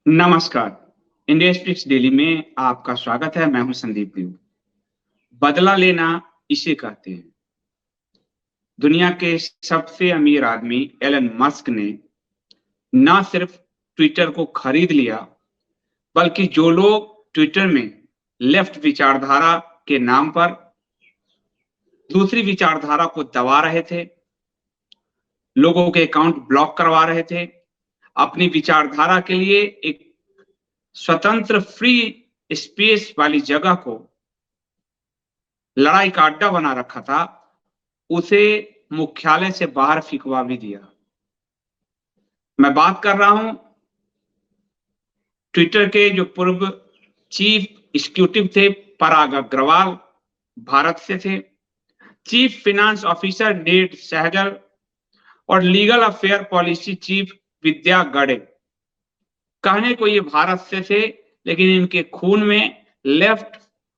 नमस्कार। India speaks daily में आपका स्वागत है। मैं हूं संदीप देव। बदला लेना इसे कहते हैं। दुनिया के सबसे अमीर आदमी एलन मस्क ने ना सिर्फ ट्विटर को खरीद लिया, बल्कि जो लोग ट्विटर में लेफ्ट विचारधारा के नाम पर दूसरी विचारधारा को दबा रहे थे, लोगों के अकाउंट ब्लॉक करवा रहे थे, अपनी विचारधारा के लिए एक स्वतंत्र फ्री स्पेस वाली जगह को लड़ाई का अड्डा बना रखा था, उसे मुख्यालय से बाहर फिकवा भी दिया। मैं बात कर रहा हूं ट्विटर के जो पूर्व चीफ एग्जीक्यूटिव थे पराग अग्रवाल, भारत से थे, चीफ फाइनेंस ऑफिसर नेड सहगल और लीगल अफेयर पॉलिसी चीफ विद्या गड़े। कहने को ये भारत से थे, लेकिन इनके खून में लेफ्ट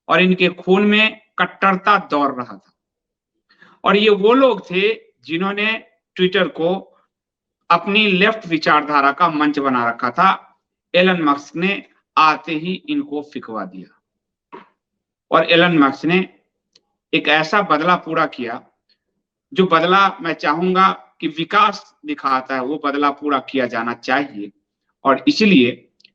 और इनके खून में कट्टरता दौड़ रहा था। और ये वो लोग थे जिन्होंने ट्विटर को अपनी लेफ्ट विचारधारा का मंच बना रखा था। एलन मस्क ने आते ही इनको फिकवा दिया और एलन मस्क ने एक ऐसा बदला पूरा किया जो बदला मैं चाहूंगा कि विकास दिखाता है, वो बदला पूरा किया जाना चाहिए। और इसलिए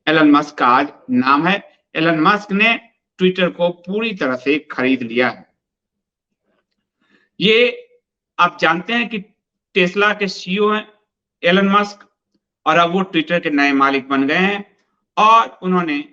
एलन मस्क का आज नाम है। एलन मस्क ने ट्विटर को पूरी तरह से खरीद लिया है। ये आप जानते हैं कि टेस्ला के सीईओ हैं एलन मस्क, और अब वो ट्विटर के नए मालिक बन गए हैं। और उन्होंने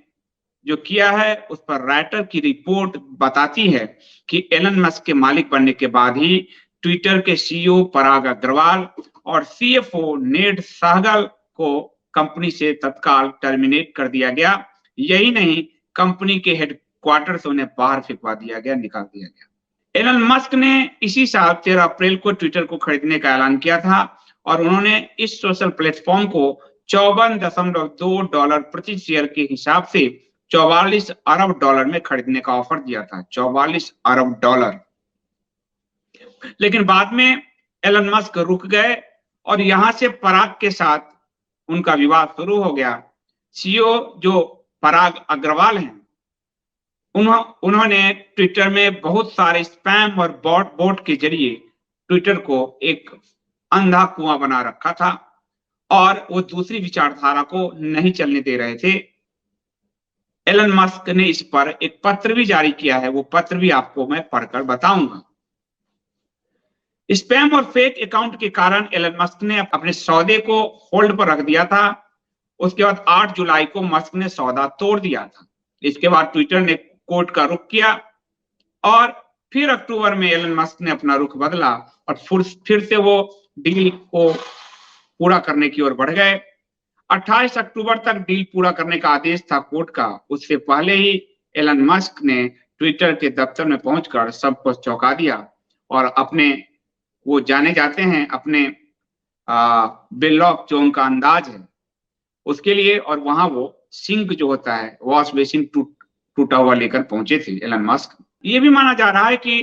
जो किया है उस पर राइटर की रिपोर्ट बताती है कि एलन मस्क के मालिक बनने के बाद ही ट्विटर के सीईओ पराग अग्रवाल और सीएफओ नेड सहगल को कंपनी से तत्काल टर्मिनेट कर दिया गया। यही नहीं, कंपनी के हेडक्वार्टर से उन्हें बाहर फिकवा दिया गया, निकाल दिया गया। एलन मस्क ने इसी साल 13 अप्रैल को ट्विटर को खरीदने का ऐलान किया था और उन्होंने इस सोशल प्लेटफॉर्म को $54.2 प्रति शेयर के हिसाब से 44 अरब डॉलर में खरीदने का ऑफर दिया था। 44 अरब डॉलर। लेकिन बाद में एलन मस्क रुक गए और यहां से पराग के साथ उनका विवाद शुरू हो गया। सीईओ जो पराग अग्रवाल हैं, उन्होंने ट्विटर में बहुत सारे स्पैम और बोट के जरिए ट्विटर को एक अंधा कुआं बना रखा था और वो दूसरी विचारधारा को नहीं चलने दे रहे थे। एलन मस्क ने इस पर एक पत्र भी जारी किया है, वो पत्र भी आपको मैं पढ़कर बताऊंगा। स्पैम और फेक अकाउंट के कारण एलन मस्क ने अपने सौदे को होल्ड पर रख दिया था। उसके बाद 8 जुलाई को मस्क ने सौदा तोड़ दिया था। इसके बाद ट्विटर ने कोर्ट का रुख किया और फिर अक्टूबर में एलन मस्क ने अपना रुख बदला और फिर से वो डील को पूरा करने की ओर बढ़ गए। 28 अक्टूबर तक डील पूरा करने का आदेश था कोर्ट का। उससे पहले ही एलन मस्क ने ट्विटर के दफ्तर में पहुंचकर सबको चौंका दिया और अपने, वो जाने जाते हैं अपने बेलॉक जो उनका अंदाज है उसके लिए, और वहां वो सिंक जो होता है वॉश बेसिन टूटा हुआ लेकर पहुंचे थे एलन मस्क। ये भी माना जा रहा है कि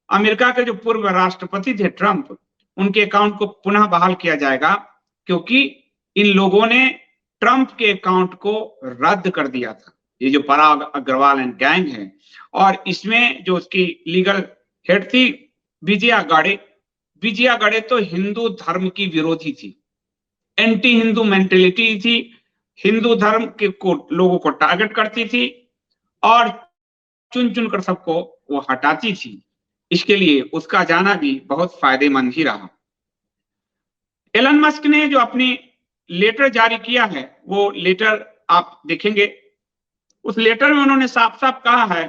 अमेरिका के जो पूर्व राष्ट्रपति थे ट्रंप, उनके अकाउंट को पुनः बहाल किया जाएगा, क्योंकि इन लोगों ने ट्रंप के अकाउंट को रद्द कर दिया था। ये जो पराग अग्रवाल एंड गैंग है, और इसमें जो उसकी लीगल हेड थी विजया गड़े, विजया गड़े तो हिंदू धर्म की विरोधी थी, एंटी हिंदू मेंटेलिटी थी, हिंदू धर्म के लोगों को टारगेट करती थी और चुन चुन कर सबको वो हटाती थी। इसके लिए उसका जाना भी बहुत फायदेमंद ही रहा। एलन मस्क ने जो अपनी लेटर जारी किया है, वो लेटर आप देखेंगे। उस लेटर में उन्होंने साफ साफ कहा है,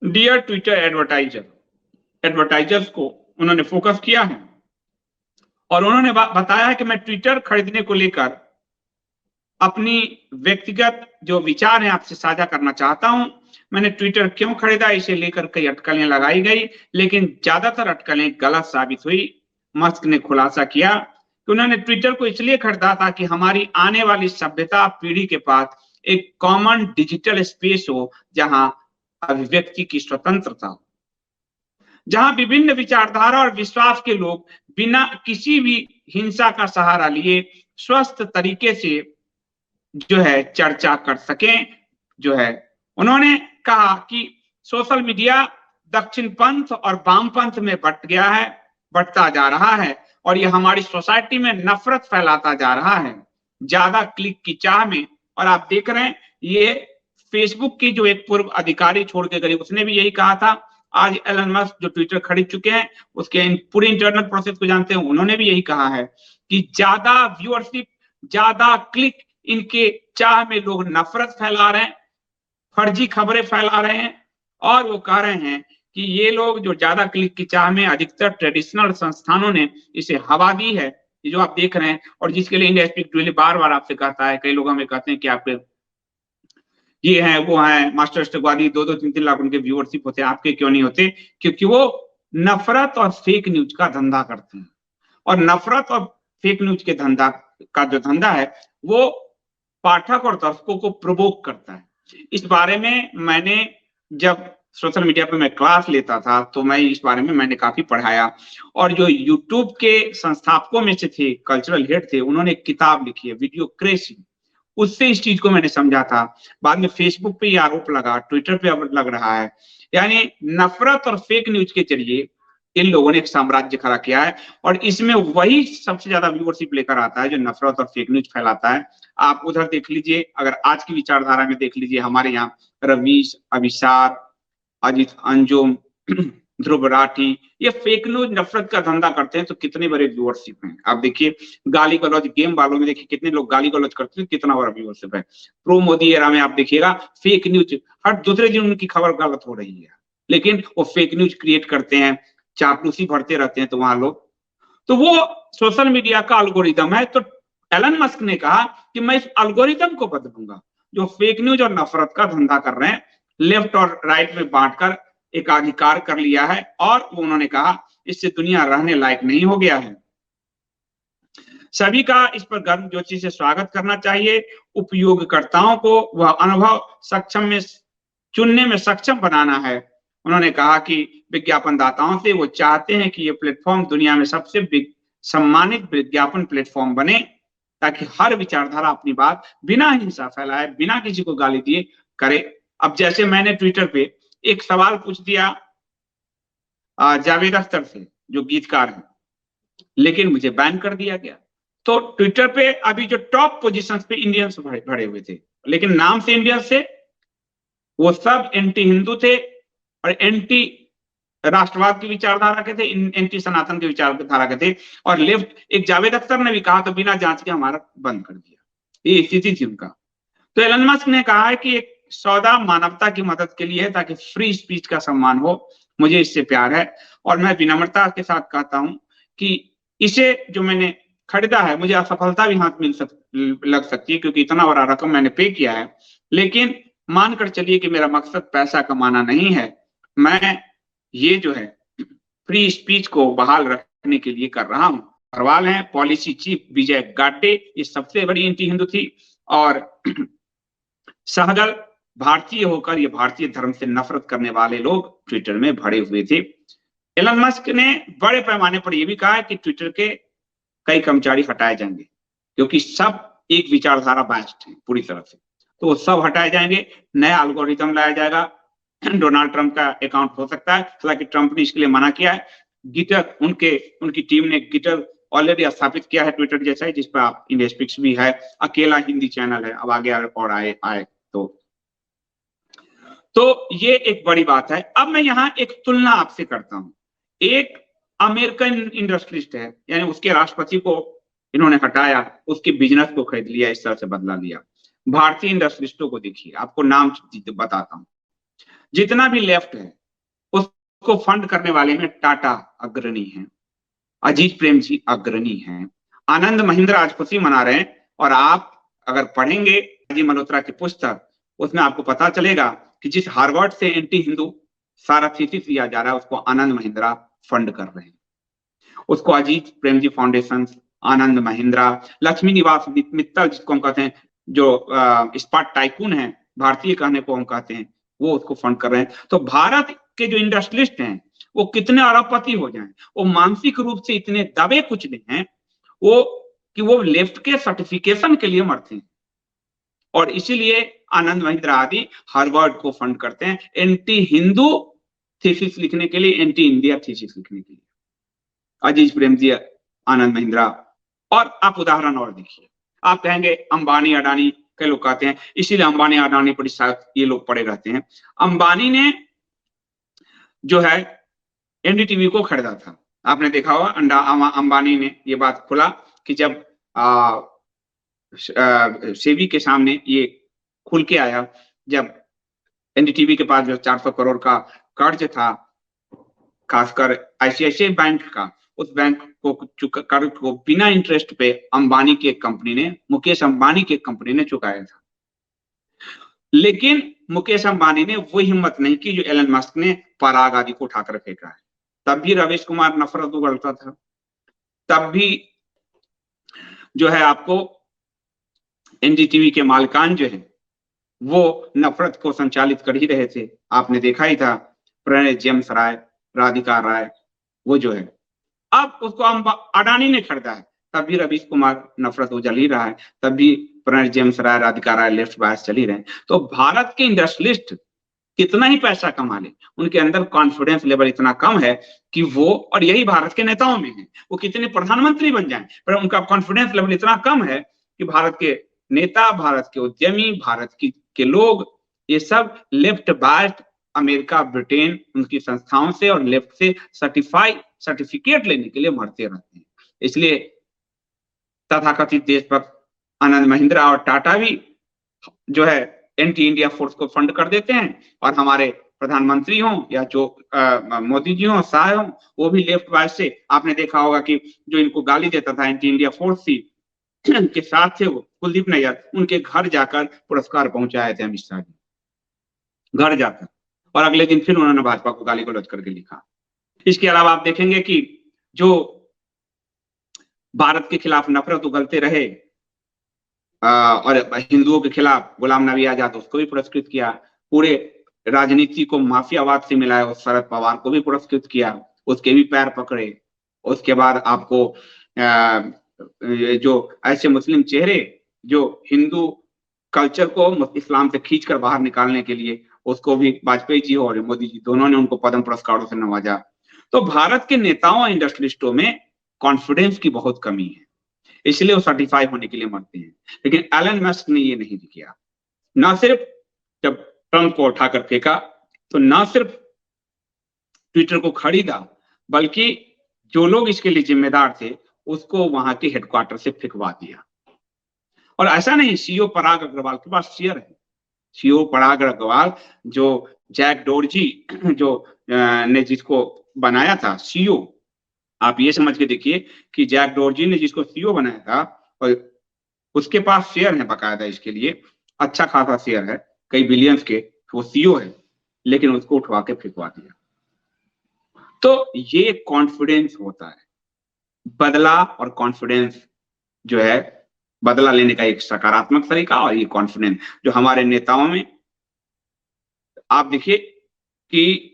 डियर ट्विटर एडवर्टाइजर्स को उन्होंने फोकस किया है और उन्होंने बताया है कि मैं ट्विटर खरीदने को लेकर अपनी व्यक्तिगत जो विचार है आपसे साझा करना चाहता हूं। मैंने ट्विटर क्यों खरीदा, इसे लेकर कई अटकलें लगाई गई, लेकिन ज्यादातर अटकलें गलत साबित हुई। मस्क ने खुलासा किया कि उन्होंने ट्विटर को इसलिए खरीदा था कि हमारी आने वाली सभ्यता पीढ़ी के पास एक कॉमन डिजिटल स्पेस हो, जहां अभिव्यक्ति की स्वतंत्रता हो, जहां विभिन्न विचारधारा और विश्वास के लोग बिना किसी भी हिंसा का सहारा लिए स्वस्थ तरीके से जो है चर्चा कर सकें। जो है उन्होंने कहा कि सोशल मीडिया दक्षिण पंथ और वामपंथ में बढ़ता जा रहा है और ये हमारी सोसाइटी में नफरत फैलाता जा रहा है, ज्यादा क्लिक की चाह में। और आप देख रहे हैं ये फेसबुक की जो एक पूर्व अधिकारी छोड़ के गई, उसने भी यही कहा था। आज एलन मस्क जो ट्विटर खरीद चुके हैं, उसके पूरे इंटरनल प्रोसेस को जानते हैं, उन्होंने भी यही कहा है कि ज्यादा व्यूअरशिप, ज्यादा क्लिक, इनके चाह में लोग नफरत फैला रहे हैं, फर्जी खबरें फैला रहे हैं। और वो कह रहे हैं कि ये लोग जो ज्यादा क्लिक की चाह में, अधिकतर ट्रेडिशनल संस्थानों ने इसे हवा दी है, ये जो आप देख रहे हैं, और जिसके लिए इंडिया स्पीक टुडे बार बार आपसे कहता है। कई लोग हमें कहते हैं कि आप ये हैं वो हैं मास्टर स्ट्रोकवादी, 2-2 3-3 लाख उनके व्यूअरशिप होते हैं, आपके क्यों नहीं होते? क्योंकि वो नफरत और फेक न्यूज का धंधा करते हैं। और नफरत और फेक न्यूज के धंधा का जो धंधा है वो पाठक और दर्शकों को प्रोवोक करता है। इस बारे में मैंने जब सोशल मीडिया पे मैं क्लास लेता था तो मैं इस बारे में मैंने काफी पढ़ाया। और जो यूट्यूब के संस्थापकों में से थे, कल्चरल हेड थे, उन्होंने एक किताब लिखी है वीडियोक्रेसी, उससे इस चीज को मैंने समझा था। बाद में फेसबुक पे ये आरोप लगा, ट्विटर पे अब लग रहा है। यानी नफरत और फेक न्यूज के जरिए इन लोगों ने एक साम्राज्य खड़ा किया है और इसमें वही सबसे ज्यादा व्यूअरशिप लेकर आता है जो नफरत और फेक न्यूज फैलाता है। आप उधर देख लीजिए, अगर आज की विचारधारा में देख लीजिए, हमारे यहाँ रवीश, अभिसार, अजित अंजुम, ध्रुव राठी, ये फेक न्यूज नफरत का धंधा करते हैं, तो कितने बड़े व्यूअरशिप हैं। आप देखिए गाली गलौज, गेम वालों में देखिए कितने लोग गाली गलौज करते हैं, कितना बड़ा व्यूअरशिप है। प्रो मोदी एरा में आप देखिएगा फेक न्यूज, हर दूसरे दिन उनकी खबर गलत हो रही है, लेकिन वो फेक न्यूज क्रिएट करते हैं, चापलूसी भरते रहते हैं। तो वहां लोग, तो वो सोशल मीडिया का एल्गोरिदम है। तो एलन मस्क ने कहा कि मैं इस एल्गोरिदम को बदलूंगा, जो फेक न्यूज और नफरत का धंधा कर रहे हैं, लेफ्ट और राइट में बांटकर एकाधिकार कर लिया है। और उन्होंने कहा इससे दुनिया रहने लायक नहीं हो गया है। सभी का इस पर गर्मजोशी से स्वागत करना चाहिए। उपयोगकर्ताओं को वह अनुभव सक्षम में चुनने में सक्षम बनाना है। उन्होंने कहा कि विज्ञापनदाताओं से वो चाहते हैं कि ये प्लेटफॉर्म दुनिया में सबसे सम्मानित विज्ञापन प्लेटफॉर्म बने, ताकि हर विचारधारा अपनी बात बिना हिंसा फैलाए, बिना किसी को गाली दिए करे। अब जैसे मैंने ट्विटर पे एक सवाल पूछ दिया जावेद अख्तर से, जो गीतकार हैं, लेकिन मुझे बैन कर दिया गया। तो ट्विटर पे अभी जो टॉप पोजीशंस पे इंडियंस भरे हुए थे, लेकिन नाम से इंडियंस थे, वो सब एंटी हिंदू थे और एंटी राष्ट्रवाद की विचारधारा के थे, एंटी सनातन की विचारधारा के थे। और लेफ्ट, एक जावेद अख्तर ने भी कहा तो बिना जांच के हमारा बंद कर दिया, ये स्थिति थी उनका। तो एलन मस्क ने कहा है कि एक सौदा मानवता की मदद के लिए है, ताकि फ्री स्पीच का सम्मान हो। मुझे इससे प्यार है और मैं विनम्रता के साथ कहता हूं कि इसे जो मैंने खरीदा है, मुझे असफलता भी हाथ लग सकती है, क्योंकि इतना बड़ा रकम मैंने पे किया है। लेकिन मानकर चलिए कि मेरा मकसद पैसा कमाना नहीं है, मैं ये जो है फ्री स्पीच को बहाल रखने के लिए कर रहा हूं। अग्रवाल हैं पॉलिसी चीफ विजय गाड्डे, ये सबसे बड़ी एंटी हिंदू थी। और सहगल भारतीय होकर ये भारतीय धर्म से नफरत करने वाले लोग ट्विटर में भरे हुए थे। एलन मस्क ने बड़े पैमाने पर यह भी कहा है कि ट्विटर के कई कर्मचारी हटाए जाएंगे, क्योंकि सब एक विचारधारा बायस्ड है पूरी तरह से, तो वो सब हटाए जाएंगे। नया एल्गोरिथम लाया जाएगा। डोनाल्ड ट्रंप का अकाउंट हो सकता है, हालांकि ट्रंप ने इसके लिए मना किया है। गिटर, उनकी टीम ने गिटर ऑलरेडी स्थापित किया है, ट्विटर जैसा है, जिस पर आप इंडिया स्पीक्स भी है, अकेला हिंदी चैनल है, अब आगे और आए तो ये एक बड़ी बात है। अब मैं यहाँ एक तुलना आपसे करता हूं। एक अमेरिकन इंडस्ट्रिस्ट है, यानी उसके राष्ट्रपति को इन्होंने हटाया, उसके बिजनेस को खरीद लिया, इस तरह से बदला लिया। भारतीय इंडस्ट्रिस्टों को देखिए, आपको नाम बताता हूं। जितना भी लेफ्ट है उसको फंड करने वाले में टाटा अग्रणी है, अजीत प्रेम जी अग्रणी हैं, आनंद महिंद्रा आज खुशी मना रहे हैं। और आप अगर पढ़ेंगे अजय मल्होत्रा की पुस्तक, उसमें आपको पता चलेगा कि जिस हार्वर्ड से एंटी हिंदू सारा थीसिस दिया जा रहा है, उसको आनंद महिंद्रा फंड कर रहे हैं। उसको अजीत प्रेम जी फाउंडेशन, आनंद महिंद्रा, लक्ष्मी निवास मित्तल जिसको हम कहते हैं, जो इस्पात टाइकून है, भारतीय कहने को हम कहते हैं, वो उसको फंड कर रहे हैं। तो भारत के जो इंडस्ट्रियलिस्ट हैं वो कितने अरबपति हो जाएं, वो मानसिक रूप से इतने दबे कुचले हैं वो कि वो लेफ्ट के सर्टिफिकेशन के लिए मरते हैं। और इसीलिए आनंद महिंद्रा आदि हार्वर्ड को फंड करते हैं एंटी हिंदू थीसिस लिखने के लिए, एंटी इंडिया थीसिस लिखने के लिए। अजीज प्रेमजी, आनंद महिंद्रा। और आप उदाहरण और देखिए, आप कहेंगे अंबानी अडानी, कई लोग कहते हैं इसीलिए अंबानी अडानी पर शायद ये लोग पड़े रहते हैं। अंबानी ने जो है एनडीटीवी को खरीदा था, आपने देखा होगा। अंबानी ने ये बात खुला कि जब सेबी के सामने ये खुल के आया, जब एनडीटीवी के पास जो 400 करोड़ का कर्ज था, खासकर आईसीआईसीआई बैंक का, उस बैंक को कर्ज को बिना इंटरेस्ट पे अंबानी की एक कंपनी ने, मुकेश अंबानी की एक कंपनी ने चुकाया था। लेकिन मुकेश अंबानी ने वो हिम्मत नहीं की जो एलन मस्क ने पराग आदि को उठाकर फेंका है। तब भी रवीश कुमार नफरत उगलता था, तब भी जो है आपको एनडीटीवी के मालिकान जो है वो नफरत को संचालित कर ही रहे थे। आपने देखा ही था प्रणय जेम्स राय, राधिका राय, वो जो है अब उसको अडानी ने खरीदा है, तब भी रवीश कुमार नफरत उजल ही रहा है, तब भी प्रणय जेम्स राय, राधिका राय लेफ्ट बायस चल ही रहे हैं। तो भारत के इंडस्ट्रियलिस्ट कितना ही पैसा कमा ले, उनके अंदर कॉन्फिडेंस लेवल इतना कम है कि वो, और यही भारत के नेताओं में है, वो कितने प्रधानमंत्री बन जाएं पर उनका कॉन्फिडेंस लेवल इतना कम है कि भारत के नेता, भारत के उद्यमी, भारत के लोग, ये सब लेफ्ट बायस्ड अमेरिका, ब्रिटेन, उनकी संस्थाओं से और लेफ्ट से सर्टिफिकेट लेने के लिए मरते रहते हैं। इसलिए तथाकथित देशभक्त आनंद महिंद्रा और टाटा भी जो है एंटी इंडिया फोर्स को फंड कर देते हैं, और हमारे प्रधानमंत्री हों या जो मोदी जी हों, शाह हों, वो भी लेफ्ट बायस से, आपने देखा होगा कि जो इनको गाली देता था एंटी इंडिया फोर्स थी के साथ थे वो कुलदीप नैयर, उनके घर जाकर पुरस्कार पहुंचाए थे अमित शाह जी, घर जाकर, और अगले दिन फिर उन्होंने भाजपा को गाली गलौज करके लिखा। इसके अलावा आप देखेंगे कि जो भारत के खिलाफ नफरत उगलते रहे और हिंदुओं के खिलाफ गुलाम नबी आजाद, उसको भी पुरस्कृत किया। पूरे राजनीति को माफियावाद से मिलाया उस शरद पवार को भी पुरस्कृत किया, उसके भी पैर पकड़े। उसके बाद आपको जो ऐसे मुस्लिम चेहरे जो हिंदू कल्चर को इस्लाम से खींचकर बाहर निकालने के लिए, उसको भी वाजपेयी जी और मोदी जी दोनों ने उनको पद्म पुरस्कारों से नवाजा। तो भारत के नेताओं, इंडस्ट्रियलिस्टों में कॉन्फिडेंस की बहुत कमी है, इसलिए वो सर्टिफाई होने के लिए मरते हैं। लेकिन एलन मस्क ने ये नहीं किया। ना सिर्फ जब ट्रंप को उठाकर फेंका तो ना सिर्फ ट्विटर को खरीदा, बल्कि जो लोग इसके लिए जिम्मेदार थे उसको वहां के हेडक्वार्टर से फेंकवा दिया। और ऐसा नहीं, सीईओ पराग अग्रवाल के पास शेयर है। सीईओ पराग अग्रवाल जो जैक डोरजी जो ने जिसको बनाया था सीईओ, आप ये समझ के देखिए कि जैक डोरजी ने जिसको सीईओ बनाया था, और उसके पास शेयर है बकायदा, इसके लिए अच्छा खासा शेयर है, कई बिलियंस के, वो सीईओ है, लेकिन उसको उठवा के फेंकवा दिया। तो ये कॉन्फिडेंस होता है, बदला, और कॉन्फिडेंस जो है बदला लेने का एक सकारात्मक तरीका, और ये कॉन्फिडेंस जो हमारे नेताओं में, आप देखिए कि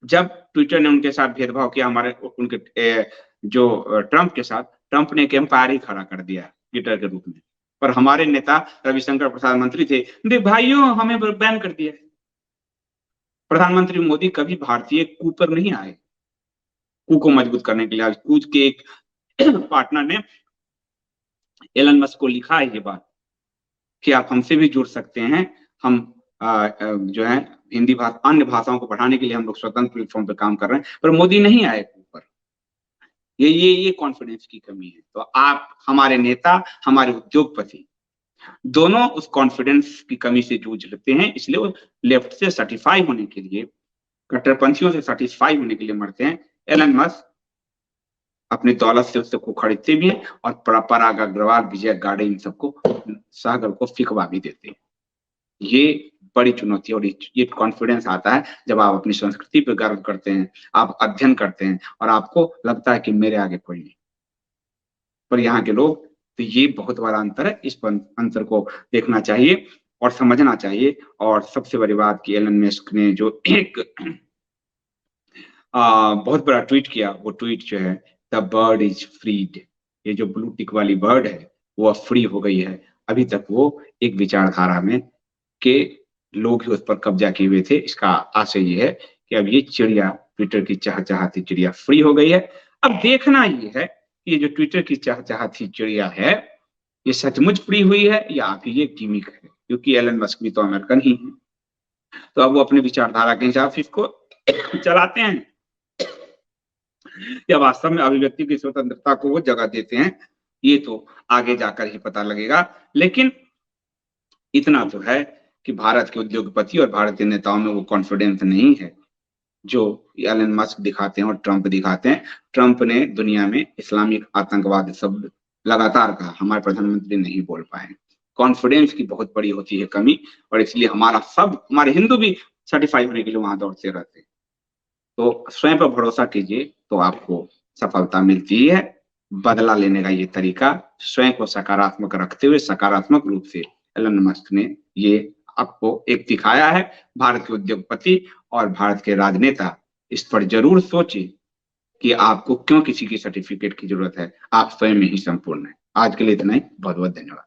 जब ट्विटर ने उनके साथ भेदभाव किया, हमारे उनके जो ट्रंप के साथ, ट्रंप ने एक एम्पायर ही खड़ा कर दिया ट्विटर के रूप में, पर हमारे नेता रविशंकर प्रसाद मंत्री थे, देख भाइयों हमें बैन कर दिया। प्रधानमंत्री मोदी कभी भारतीय कू पर नहीं आए, कू को मजबूत करने के लिए। आज कू के एक पार्टनर ने एलन मस्क को लिखा है ये बात कि आप हमसे भी जुड़ सकते हैं, हम जो है हिंदी भाषा, अन्य भाषाओं को बढ़ाने के लिए हम लोग स्वतंत्र प्लेटफॉर्म पे काम कर रहे हैं, पर मोदी नहीं आए ऊपर। ये कॉन्फिडेंस की कमी है। तो आप, हमारे नेता, हमारे उद्योगपति दोनों उस कॉन्फिडेंस की कमी से जूझ लेते हैं, इसलिए वो लेफ्ट से सर्टिफाई होने के लिए, कट्टरपंथियों से सर्टिफाई होने के लिए मरते हैं। एलन मस्क अपनी दौलत से उससे को खरीदते भी हैं, और पराग अग्रवाल, विजय गाड़े, इन सबको सागर को फिकवा भी देते हैं। ये बड़ी चुनौती, और ये कॉन्फिडेंस आता है जब आप अपनी संस्कृति पर गर्व करते हैं, आप अध्ययन करते हैं, और आपको लगता है कि मेरे आगे कोई नहीं। पर यहाँ के लोग, तो ये बहुत बड़ा अंतर है, इस अंतर को देखना चाहिए और समझना चाहिए। और सबसे बड़ी बात कि एलन मस्क ने जो एक बहुत बड़ा ट्वीट किया, वो ट्वीट जो है द बर्ड इज फ्रीड, ये जो ब्लू टिक वाली बर्ड है वो अब फ्री हो गई है, अभी तक वो एक विचारधारा में के लोग ही उस पर कब्जा किए हुए थे। इसका आशय ये है कि अब ये चिड़िया, ट्विटर की चहचहाती चिड़िया फ्री हो गई है। अब देखना ये है कि ये जो ट्विटर की चहचहाती चिड़िया है, ये सचमुच फ्री हुई है या अभी ये गिमिक है, क्योंकि एलन मस्क भी तो अमेरिकन ही है। तो अब वो अपनी विचारधारा के हिसाब से इसको चलाते हैं या वास्तव में अभिव्यक्ति की स्वतंत्रता को वो जगह देते हैं, ये तो आगे जाकर ही पता लगेगा। लेकिन इतना तो है कि भारत के उद्योगपति और भारतीय नेताओं में वो कॉन्फिडेंस नहीं है जो एलन मस्क दिखाते हैं और ट्रंप दिखाते हैं। ट्रंप ने दुनिया में इस्लामिक आतंकवाद शब्द लगातार कहा, हमारे प्रधानमंत्री नहीं बोल पाए। कॉन्फिडेंस की बहुत बड़ी होती है कमी, और इसलिए हमारे हिंदू भी सर्टिफाई होने के लिए वहां दौड़ते रहते हैं। तो स्वयं पर भरोसा कीजिए तो आपको सफलता मिलती है। बदला लेने का ये तरीका, स्वयं को सकारात्मक रखते हुए सकारात्मक रूप से एलन मस्क ने ये आपको एक दिखाया है। भारत के उद्योगपति और भारत के राजनेता इस पर जरूर सोचे कि आपको क्यों किसी की सर्टिफिकेट की जरूरत है, आप स्वयं में ही संपूर्ण है। आज के लिए इतना ही, बहुत बहुत धन्यवाद।